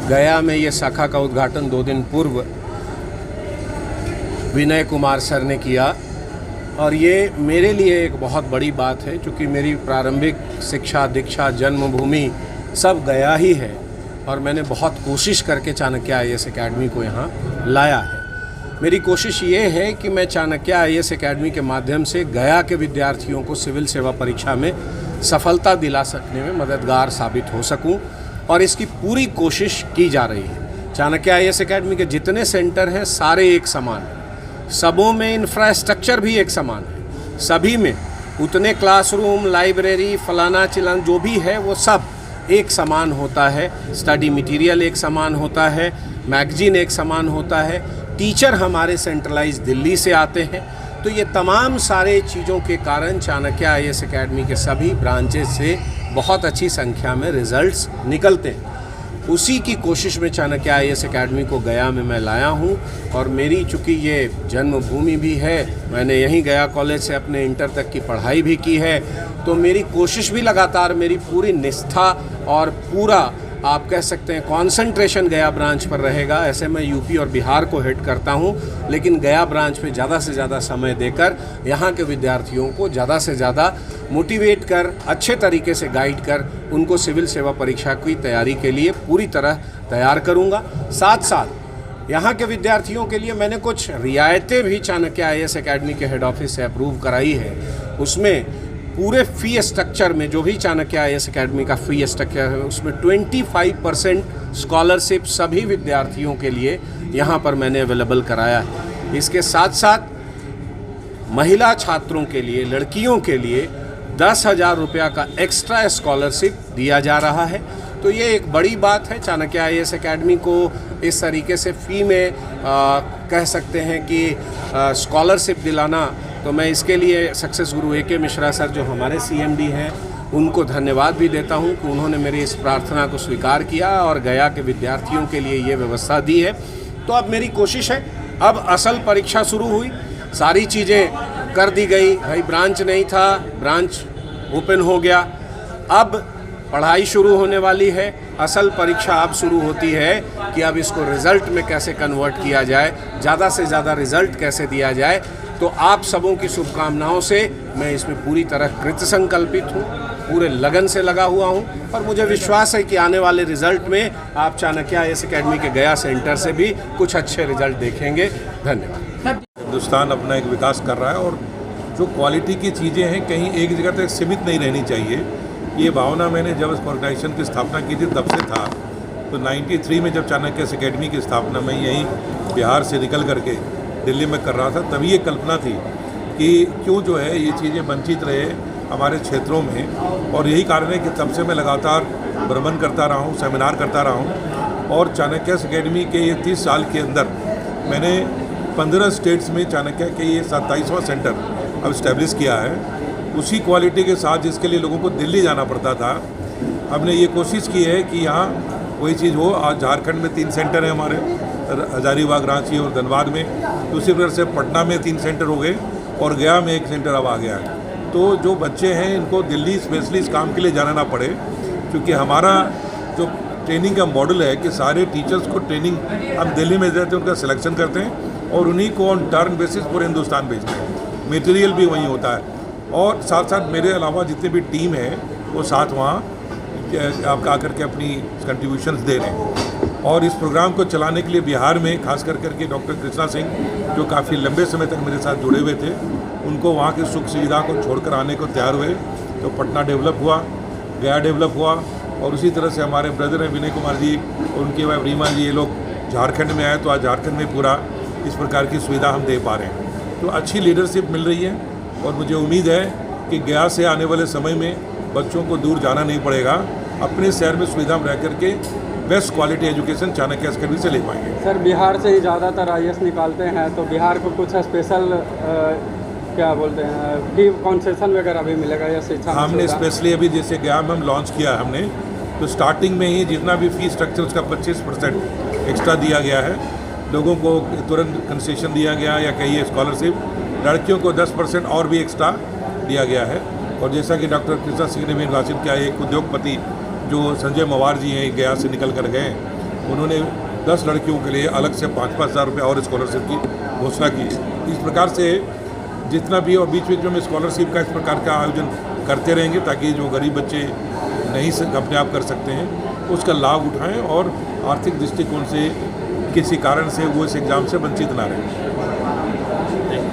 गया में ये शाखा का उद्घाटन 2 दिन पूर्व विनय कुमार सर ने किया और ये मेरे लिए एक बहुत बड़ी बात है, क्योंकि मेरी प्रारंभिक शिक्षा दीक्षा जन्मभूमि सब गया ही है और मैंने बहुत कोशिश करके चाणक्य IAS एकेडमी को यहाँ लाया है। मेरी कोशिश ये है कि मैं चाणक्य IAS एकेडमी के माध्यम से गया के विद्यार्थियों को सिविल सेवा परीक्षा में सफलता दिला सकने में मददगार साबित हो सकूं और इसकी पूरी कोशिश की जा रही है। चाणक्य IAS एकेडमी के जितने सेंटर हैं सारे एक समान हैं, सबों में इंफ्रास्ट्रक्चर भी एक समान है, सभी में उतने क्लासरूम लाइब्रेरी फलाना चिलाना जो भी है वो सब एक समान होता है, स्टडी मटेरियल एक समान होता है, मैगजीन एक समान होता है, टीचर हमारे सेंट्रलाइज दिल्ली से आते हैं। तो ये तमाम सारे चीज़ों के कारण चाणक्य IAS एकेडमी के सभी ब्रांचेस से बहुत अच्छी संख्या में रिजल्ट्स निकलते हैं। उसी की कोशिश में चाणक्य IAS एकेडमी को गया में मैं लाया हूं और मेरी चूँकि ये जन्मभूमि भी है, मैंने यहीं गया कॉलेज से अपने इंटर तक की पढ़ाई भी की है, तो मेरी कोशिश भी लगातार, मेरी पूरी निष्ठा और पूरा आप कह सकते हैं कंसंट्रेशन गया ब्रांच पर रहेगा। ऐसे मैं यूपी और बिहार को हेड करता हूं, लेकिन गया ब्रांच पे ज़्यादा से ज़्यादा समय देकर यहाँ के विद्यार्थियों को ज़्यादा से ज़्यादा मोटिवेट कर, अच्छे तरीके से गाइड कर उनको सिविल सेवा परीक्षा की तैयारी के लिए पूरी तरह तैयार करूँगा। साथ साथ यहाँ के विद्यार्थियों के लिए मैंने कुछ रियायतें भी चाणक्य IAS एकेडमी के हेड ऑफिस से अप्रूव कराई है। उसमें पूरे फ़ी स्ट्रक्चर में जो भी चाणक्य IAS एकेडमी का फ़ी स्ट्रक्चर है उसमें 25% स्कॉलरशिप सभी विद्यार्थियों के लिए यहाँ पर मैंने अवेलेबल कराया है। इसके साथ साथ महिला छात्रों के लिए, लड़कियों के लिए 10,000 रुपया का एक्स्ट्रा स्कॉलरशिप दिया जा रहा है। तो ये एक बड़ी बात है। चाणक्य IAS एकेडमी को इस तरीके से फ़ी में कह सकते हैं कि स्कॉलरशिप दिलाना, तो मैं इसके लिए सक्सेस गुरु AK मिश्रा सर जो हमारे CMD हैं उनको धन्यवाद भी देता हूं कि उन्होंने मेरी इस प्रार्थना को स्वीकार किया और गया के विद्यार्थियों के लिए ये व्यवस्था दी है। तो अब मेरी कोशिश है, अब असल परीक्षा शुरू हुई, सारी चीज़ें कर दी गई, भाई ब्रांच नहीं था, ब्रांच ओपन हो गया, अब पढ़ाई शुरू होने वाली है। असल परीक्षा अब शुरू होती है कि अब इसको रिज़ल्ट में कैसे कन्वर्ट किया जाए, ज़्यादा से ज़्यादा रिज़ल्ट कैसे दिया जाए। तो आप सबों की शुभकामनाओं से मैं इसमें पूरी तरह कृत संकल्पित हूँ, पूरे लगन से लगा हुआ हूँ और मुझे विश्वास है कि आने वाले रिज़ल्ट में आप चाणक्य IAS एकेडमी के गया सेंटर से भी कुछ अच्छे रिज़ल्ट देखेंगे। धन्यवाद। हिंदुस्तान अपना एक विकास कर रहा है और जो क्वालिटी की चीज़ें हैं कहीं एक जगह तक सीमित नहीं रहनी चाहिए। ये भावना मैंने जब इस ऑर्गेनाइजेशन की स्थापना की थी तब से था। तो 93 में जब चाणक्य एकेडमी की स्थापना मैं यहीं बिहार से निकल करके दिल्ली में कर रहा था, तभी ये कल्पना थी कि क्यों जो है ये चीज़ें वंचित रहे हमारे क्षेत्रों में। और यही कारण है कि तब से मैं लगातार भ्रमण करता रहा हूँ, सेमिनार करता रहा हूँ और चाणक्य एकेडमी के ये 30 साल के अंदर मैंने 15 स्टेट्स में चाणक्य के ये 27वां सेंटर अब इस्टेब्लिश किया है। उसी क्वालिटी के साथ जिसके लिए लोगों को दिल्ली जाना पड़ता था, हमने ये कोशिश की है कि यहाँ वही चीज़ हो। आज झारखंड में 3 सेंटर हैं हमारे, हजारीबाग, रांची और धनबाद में। दूसरी तरफ से पटना में 3 सेंटर हो गए और गया में 1 सेंटर अब आ गया है। तो जो बच्चे हैं इनको दिल्ली स्पेशली इस काम के लिए जाना ना पड़े, क्योंकि हमारा जो ट्रेनिंग का मॉडल है कि सारे टीचर्स को ट्रेनिंग हम दिल्ली में देते हैं, उनका सिलेक्शन करते हैं और उन्हीं को ऑन टर्न बेसिस पूरे हिंदुस्तान भेजते हैं। मटेरियल भी वहीं होता है और साथ साथ मेरे अलावा जितने भी टीम है वो साथ वहाँ आप आकर के अपनी कंट्रीब्यूशंस दे रहे हैं। और इस प्रोग्राम को चलाने के लिए बिहार में खास करके डॉक्टर कृष्णा सिंह जो काफ़ी लंबे समय तक मेरे साथ जुड़े हुए थे, उनको वहाँ की सुख सुविधा को छोड़कर आने को तैयार हुए। तो पटना डेवलप हुआ, गया डेवलप हुआ और उसी तरह से हमारे ब्रदर हैं विनय कुमार जी और उनकी वाइफ रीमा जी, ये लोग झारखंड में आए तो आज झारखंड में पूरा इस प्रकार की सुविधा हम दे पा रहे हैं। तो अच्छी लीडरशिप मिल रही है और मुझे उम्मीद है कि गया से आने वाले समय में बच्चों को दूर जाना नहीं पड़ेगा, अपने शहर में सुविधा में रह करके best quality education Chanakya academy से ले पाएंगे। सर, बिहार से ही ज़्यादातर IAS निकालते हैं, तो बिहार को कुछ स्पेशल क्या बोलते हैं फी कॉन्सेशन वगैरह भी मिलेगा या शिक्षा? हमने स्पेशली अभी जैसे गया में हम लॉन्च किया हमने, तो स्टार्टिंग में ही जितना भी फी स्ट्रक्चर उसका 25% एक्स्ट्रा दिया गया है। लोगों को तुरंत कंसेशन दिया गया या कहिए स्कॉलरशिप। लड़कियों को 10% और भी एक्स्ट्रा दिया गया है। और जैसा कि डॉक्टर कृष्णा सिंह ने भी निर्वाचित किया, एक उद्योगपति जो संजय मवार जी हैं गया से निकल कर गए, उन्होंने 10 लड़कियों के लिए अलग से 5-5 हज़ार रुपये और स्कॉलरशिप की घोषणा की। इस प्रकार से जितना भी और बीच बीच में स्कॉलरशिप का इस प्रकार का आयोजन करते रहेंगे ताकि जो गरीब बच्चे नहीं अपने आप कर सकते हैं उसका लाभ उठाएं और आर्थिक दृष्टिकोण से किसी कारण से वो इस एग्ज़ाम से वंचित ना रहें।